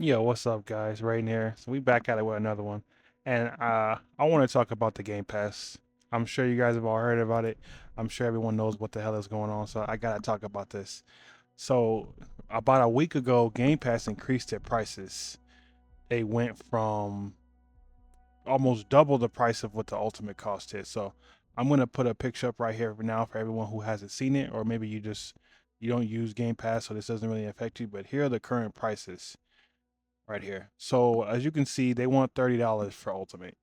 Yo, what's up, guys? Right here. So we back at it with another one, and I want to talk about the Game Pass. I'm sure you guys have all heard about it. I'm sure everyone knows what the hell is going on. So I gotta talk about this. So about a week ago, Game Pass increased their prices. They went from almost double the price of what the ultimate cost is. So I'm gonna put a picture up right here for now for everyone who hasn't seen it, or maybe you don't use Game Pass, so this doesn't really affect you. But here are the current prices right here. So as you can see, they want $30 for Ultimate.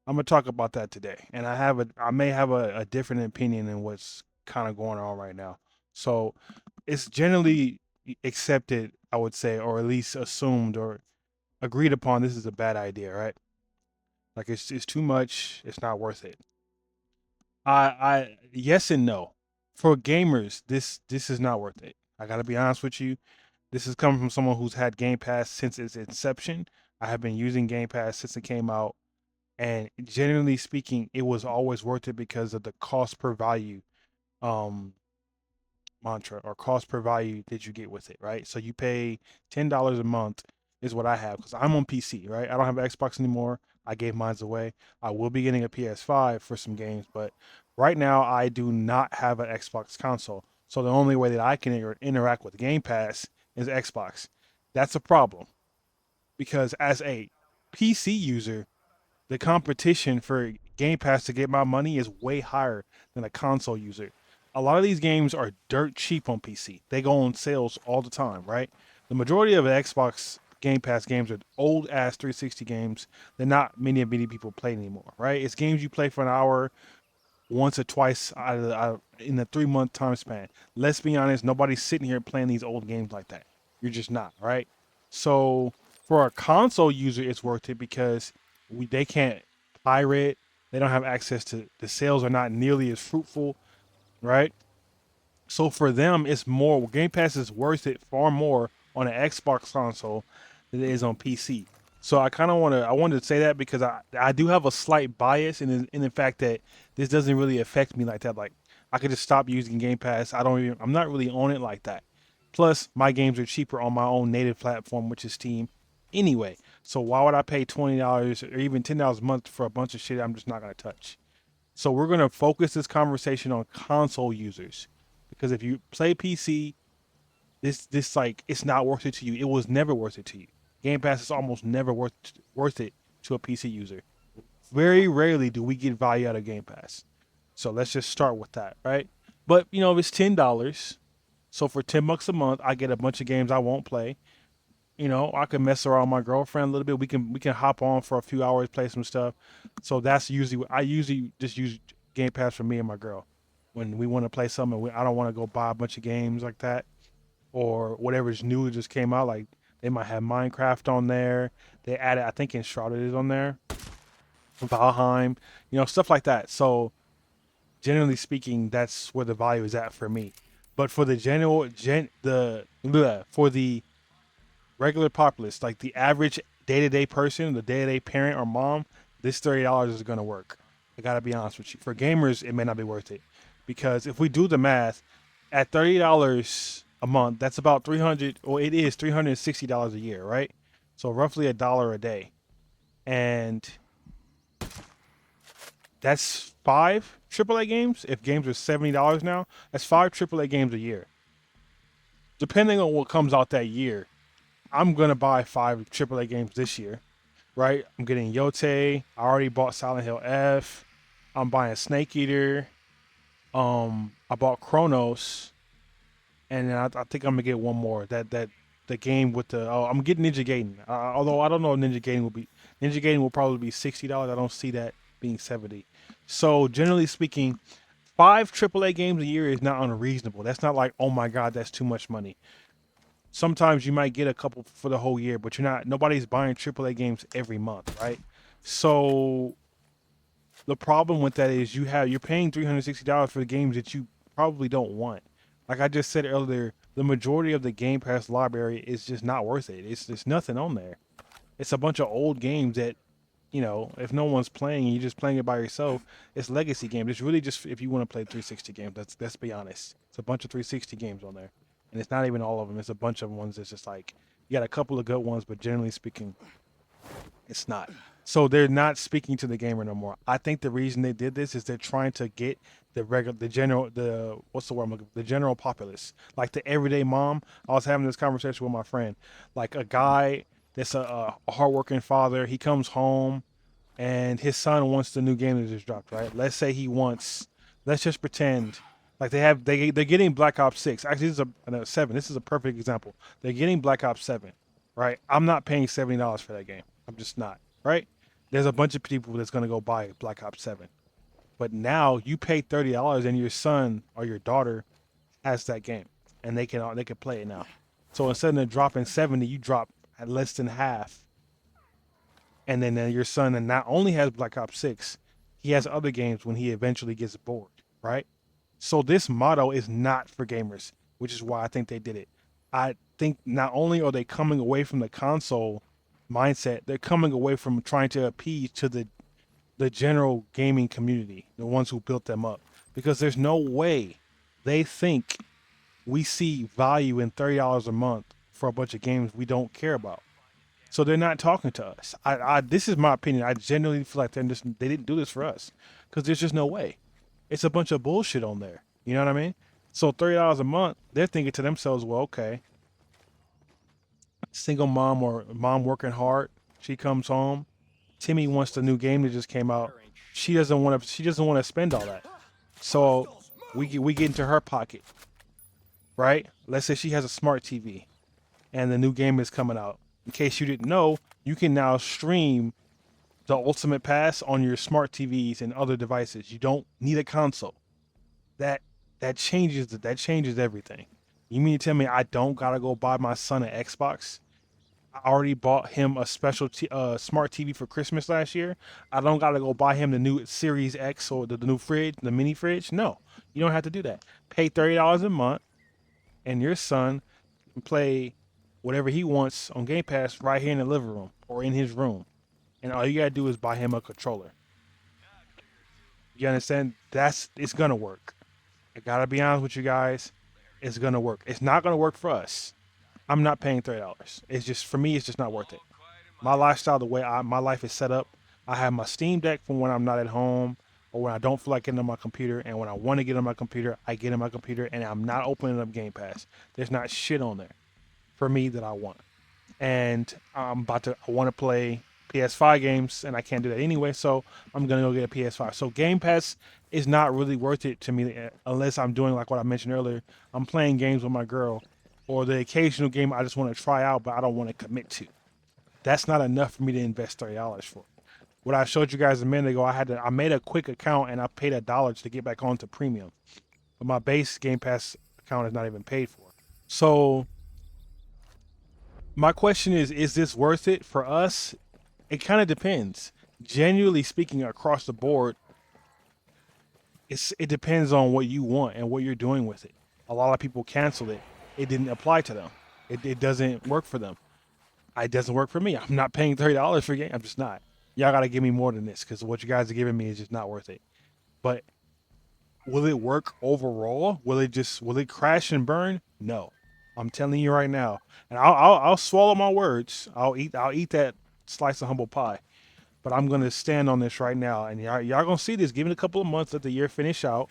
I'm gonna talk about that today, and I may have a different opinion than what's kind of going on right now. So it's generally accepted, I would say, or at least assumed or agreed upon. This is a bad idea, right? Like it's too much. It's not worth it. I yes and no. For gamers, this is not worth it. I gotta be honest with you. This is coming from someone who's had Game Pass since its inception. I have been using Game Pass since it came out, and generally speaking, it was always worth it because of the cost per value um mantra or cost per value that you get with it, right? So you pay $10 a month is what I have because I'm on PC, right? I don't have an Xbox anymore. I gave mine away. I will be getting a PS5 for some games, but right now I do not have an Xbox console. So the only way that I can interact with Game Pass is Xbox. That's a problem because as a PC user, the competition for Game Pass to get my money is way higher than a console user. A lot of these games are dirt cheap on PC. They go on sales all the time, right? The majority of the Xbox Game Pass games are old ass 360 games that not many people play anymore, right? It's games you play for an hour once or twice in a 3 month time span. Let's be honest, nobody's sitting here playing these old games like that. You're just not, right? So for a console user, it's worth it because they can't pirate. They don't have access to the sales are not nearly as fruitful, right? So for them, it's more Game Pass is worth it far more on an Xbox console than it is on PC. So I wanted to say that because I do have a slight bias in the fact that this doesn't really affect me like that. Like I could just stop using Game Pass. I'm not really on it like that. Plus, my games are cheaper on my own native platform, which is Steam, anyway. So why would I pay $20 or even $10 a month for a bunch of shit I'm just not gonna touch? So we're gonna focus this conversation on console users because if you play PC, this like it's not worth it to you. It was never worth it to you. Game Pass is almost never worth it to a PC user. Very rarely do we get value out of Game Pass. So let's just start with that, right? But if it's $10, so for $10 a month, I get a bunch of games I won't play. I can mess around with my girlfriend a little bit. We can hop on for a few hours, play some stuff. So that's usually I usually just use Game Pass for me and my girl when we want to play something. I don't want to go buy a bunch of games like that or whatever's new that just came out. Like they might have Minecraft on there. They added, I think, Enshrouded is on there. Valheim, stuff like that. So generally speaking, that's where the value is at for me. But for the for the regular populace, like the average day to day person, the day to day parent or mom, this $30 is gonna work. I gotta be honest with you. For gamers, it may not be worth it because if we do the math, at $30 a month, that's about 300. Or it is $360 a year, right? So roughly $1 a day, and that's five AAA games. If games are $70 now, that's five AAA games a year. Depending on what comes out that year, I'm gonna buy five AAA games this year, right? I'm getting Yote. I already bought Silent Hill F. I'm buying Snake Eater. I bought Chronos, and then I think I'm gonna get one more. That the game with the I'm getting Ninja Gaiden. Although I don't know if Ninja Gaiden will probably be $60. I don't see that being 70. So generally speaking, five AAA games a year is not unreasonable. That's not like, oh my god, that's too much money. Sometimes you might get a couple for the whole year, but nobody's buying AAA games every month, right? So the problem with that is you're paying $360 for the games that you probably don't want. Like I just said earlier, the majority of the Game Pass library is just not worth it. It's just nothing on there. It's a bunch of old games that, if no one's playing and you're just playing it by yourself, it's legacy games. It's really just if you want to play 360 games. Let's be honest. It's a bunch of 360 games on there, and it's not even all of them. It's a bunch of ones that's just like You got a couple of good ones, but generally speaking, it's not. So they're not speaking to the gamer no more. I think the reason they did this is they're trying to get the general, the what's the word I'm looking for? The general populace, like the everyday mom. I was having this conversation with my friend, like a guy that's a hardworking father. He comes home and his son wants the new game that just dropped. Right? Let's say he wants. Let's just pretend like they're getting Black Ops 6. Actually, this is a no, 7. This is a perfect example. They're getting Black Ops 7. Right? I'm not paying $70 for that game. I'm just not. Right? There's a bunch of people that's gonna go buy Black Ops 7. But now you pay $30 and your son or your daughter has that game and they can play it now. So instead of dropping 70, you drop at less than half. And then your son and not only has Black Ops 6, he has other games when he eventually gets bored, right? So this motto is not for gamers, which is why I think they did it. I think not only are they coming away from the console mindset, they're coming away from trying to appease to the general gaming community, the ones who built them up. Because there's no way they think we see value in $30 a month for a bunch of games we don't care about. So they're not talking to us. This is my opinion. I genuinely feel like they didn't do this for us because there's just no way. It's a bunch of bullshit on there. You know what I mean? So $30 a month, they're thinking to themselves, well, okay, single mom or mom working hard, she comes home. Timmy wants the new game that just came out. She doesn't want to. She doesn't want to spend all that. So we get into her pocket, right? Let's say she has a smart TV, and the new game is coming out. In case you didn't know, you can now stream the Ultimate Pass on your smart TVs and other devices. You don't need a console. That that changes everything. You mean to tell me I don't gotta go buy my son an Xbox? I already bought him a special smart TV for Christmas last year. I don't gotta go buy him the new Series X or the new fridge, the mini fridge. No, you don't have to do that. Pay $30 a month, and your son can play whatever he wants on Game Pass right here in the living room or in his room. And all you gotta do is buy him a controller. You understand? It's gonna work. I gotta be honest with you guys. It's gonna work. It's not gonna work for us. I'm not paying $30. It's just for me. It's just not worth it. My lifestyle, the way my life is set up, I have my Steam Deck for when I'm not at home or when I don't feel like getting on my computer. And when I want to get on my computer, I get on my computer, and I'm not opening up Game Pass. There's not shit on there for me that I want. And I want to play PS5 games, and I can't do that anyway. So I'm gonna go get a PS5. So Game Pass is not really worth it to me unless I'm doing like what I mentioned earlier. I'm playing games with my girl, or the occasional game I just want to try out, but I don't want to commit to. That's not enough for me to invest $30 for. What I showed you guys a minute ago, I made a quick account and I paid $1 to get back onto premium, but my base Game Pass account is not even paid for. So my question is this worth it for us? It kind of depends. Genuinely speaking, across the board, it depends on what you want and what you're doing with it. A lot of people cancel it. It didn't apply to them. It doesn't work for them. It doesn't work for me. I'm not paying $30 for a game. I'm just not. Y'all gotta give me more than this because what you guys are giving me is just not worth it. But will it work overall? Will it crash and burn? No. I'm telling you right now. And I'll swallow my words. I'll eat that slice of humble pie. But I'm gonna stand on this right now, and y'all gonna see this. Give it a couple of months, let the year finish out.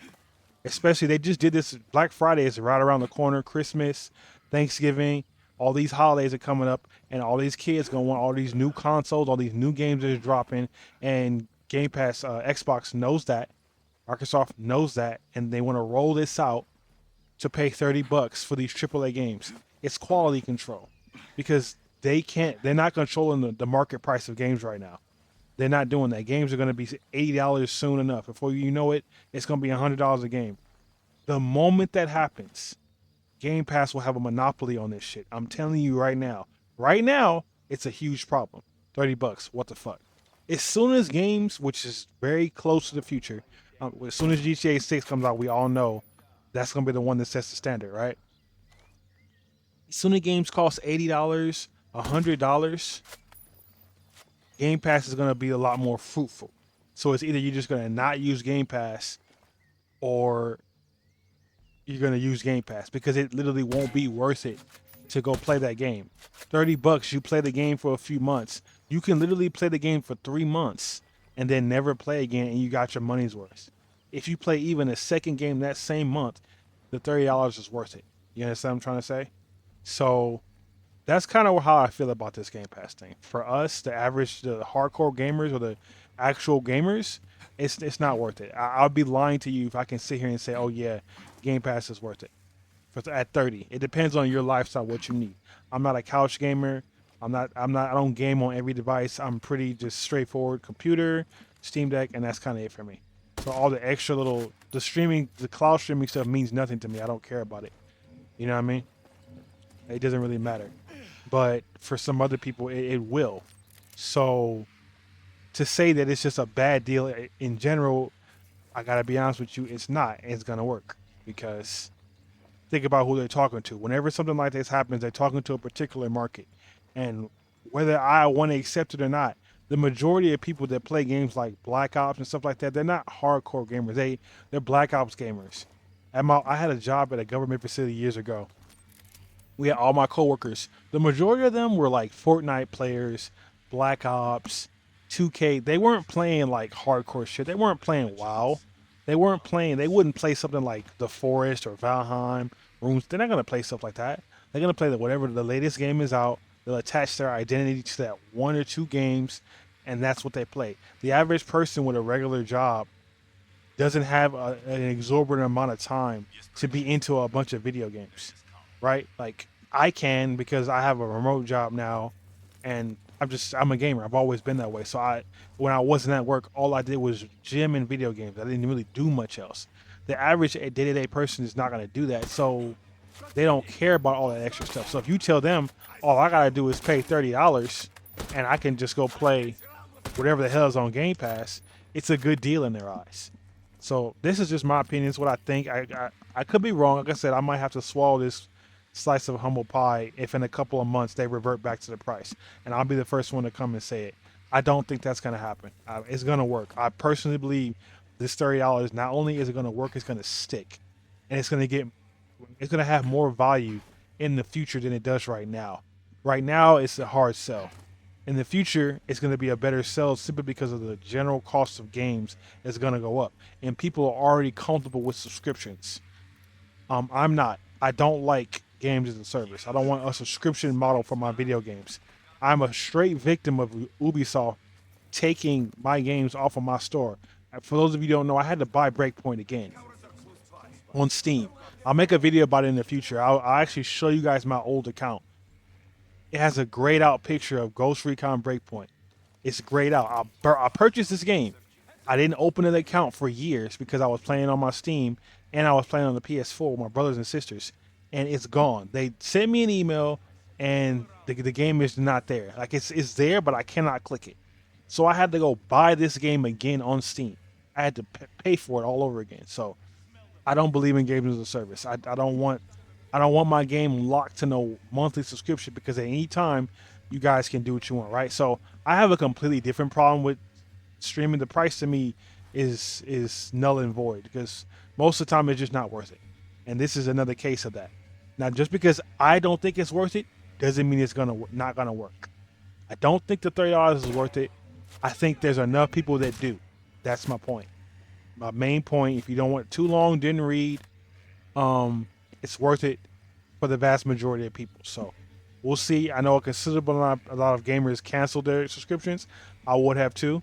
Especially they just did this. Black Friday is right around the corner. Christmas, Thanksgiving, all these holidays are coming up, and all these kids gonna want all these new consoles, all these new games that are dropping, and Game Pass, Xbox knows that, Microsoft knows that, and they want to roll this out to pay $30 for these AAA games. It's quality control because they're not controlling the market price of games right now. They're not doing that. Games are going to be $80 soon enough. Before you know it, it's going to be $100 a game. The moment that happens, Game Pass will have a monopoly on this shit. I'm telling you right now. Right now, it's a huge problem. $30. What the fuck? As soon as games, which is very close to the future, as soon as GTA 6 comes out, we all know that's going to be the one that sets the standard, right? As soon as games cost $80, $100, Game Pass is going to be a lot more fruitful. So it's either you're just going to not use Game Pass or you're going to use Game Pass because it literally won't be worth it to go play that game. $30, you play the game for a few months. You can literally play the game for 3 months and then never play again, and you got your money's worth. If you play even a second game that same month, the $30 is worth it. You understand what I'm trying to say? So that's kind of how I feel about this Game Pass thing. For us, the average, the hardcore gamers or the actual gamers, it's not worth it. I'll be lying to you if I can sit here and say, oh yeah, Game Pass is worth it at 30. It depends on your lifestyle, what you need. I'm not a couch gamer. I don't game on every device. I'm pretty just straightforward computer, Steam Deck, and that's kind of it for me. So all the extra little, the cloud streaming stuff means nothing to me. I don't care about it. You know what I mean? It doesn't really matter. But for some other people, it will. So to say that it's just a bad deal in general, I gotta be honest with you, it's not. It's gonna work because think about who they're talking to. Whenever something like this happens, they're talking to a particular market. And whether I want to accept it or not, the majority of people that play games like Black Ops and stuff like that, they're not hardcore gamers. They're Black Ops gamers. I had a job at a government facility years ago. We had all my coworkers. The majority of them were like Fortnite players, Black Ops, 2K. They weren't playing like hardcore shit. They weren't playing WoW. They wouldn't play something like The Forest or Valheim, Runes. They're not going to play stuff like that. They're going to play whatever the latest game is out. They'll attach their identity to that one or two games, and that's what they play. The average person with a regular job doesn't have an exorbitant amount of time to be into a bunch of video games, right? Like I can because I have a remote job now, and I'm a gamer. I've always been that way. So when I wasn't at work, all I did was gym and video games. I didn't really do much else. The average day-to-day person is not going to do that, so they don't care about all that extra stuff. So if you tell them, all I gotta do is pay $30 and I can just go play whatever the hell is on Game Pass, it's a good deal in their eyes. So this is just my opinion. It's what I think. I could be wrong. Like I said, I might have to swallow this slice of humble pie if in a couple of months they revert back to the price, and I'll be the first one to come and say it. I don't think that's gonna happen. It's gonna work. I personally believe this $30 not only is it gonna work, it's gonna stick, and it's gonna have more value in the future than it does right now. Right now, it's a hard sell. In the future, it's going to be a better sell simply because of the general cost of games is going to go up, and people are already comfortable with subscriptions. I'm not. I don't like games as a service. I don't want a subscription model for my video games. I'm a straight victim of Ubisoft taking my games off of my store. For those of you who don't know, I had to buy Breakpoint again on Steam. I'll make a video about it in the future. I'll actually show you guys my old account. It has a grayed out picture of Ghost Recon Breakpoint. It's grayed out. I purchased this game. I didn't open an account for years because I was playing on my Steam and I was playing on the PS4 with my brothers and sisters, and it's gone. They sent me an email and the game is not there. Like it's there, but I cannot click it. So I had to go buy this game again on Steam. I had to pay for it all over again. So I don't believe in games as a service. I don't want my game locked to no monthly subscription because at any time you guys can do what you want, right? So I have a completely different problem with streaming. The price to me is null and void because most of the time it's just not worth it. And this is another case of that. Now, just because I don't think it's worth it doesn't mean it's not gonna work. I don't think the $30 is worth it. I think there's enough people that do. That's my point. My main point, if you don't want too long, didn't read, it's worth it for the vast majority of people. So we'll see. I know a considerable a lot of gamers canceled their subscriptions. I would have too.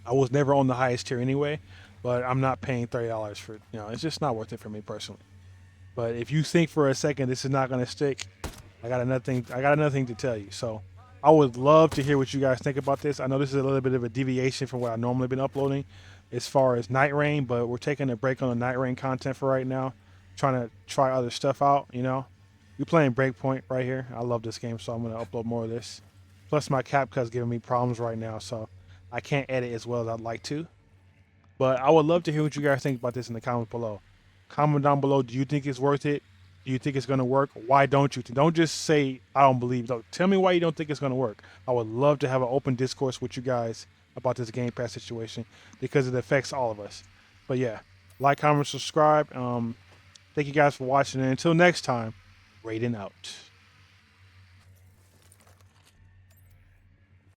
I was never on the highest tier anyway, but I'm not paying $30 for it's just not worth it for me personally. But if you think for a second this is not going to stick, I got another thing to tell you. So I would love to hear what you guys think about this. I know this is a little bit of a deviation from what I normally been uploading as far as Night Rain, but we're taking a break on the Night Rain content for right now. Trying to try other stuff out, We're playing Breakpoint right here. I love this game, so I'm going to upload more of this. Plus my CapCut's giving me problems right now, so I can't edit as well as I'd like to. But I would love to hear what you guys think about this in the comments below. Comment down below, do you think it's worth it? Do you think it's going to work? Why don't you? Don't just say, I don't believe. Tell me why you don't think it's going to work. I would love to have an open discourse with you guys about this Game Pass situation because it affects all of us. But yeah, like, comment, subscribe. Thank you guys for watching. And until next time, Raiden out.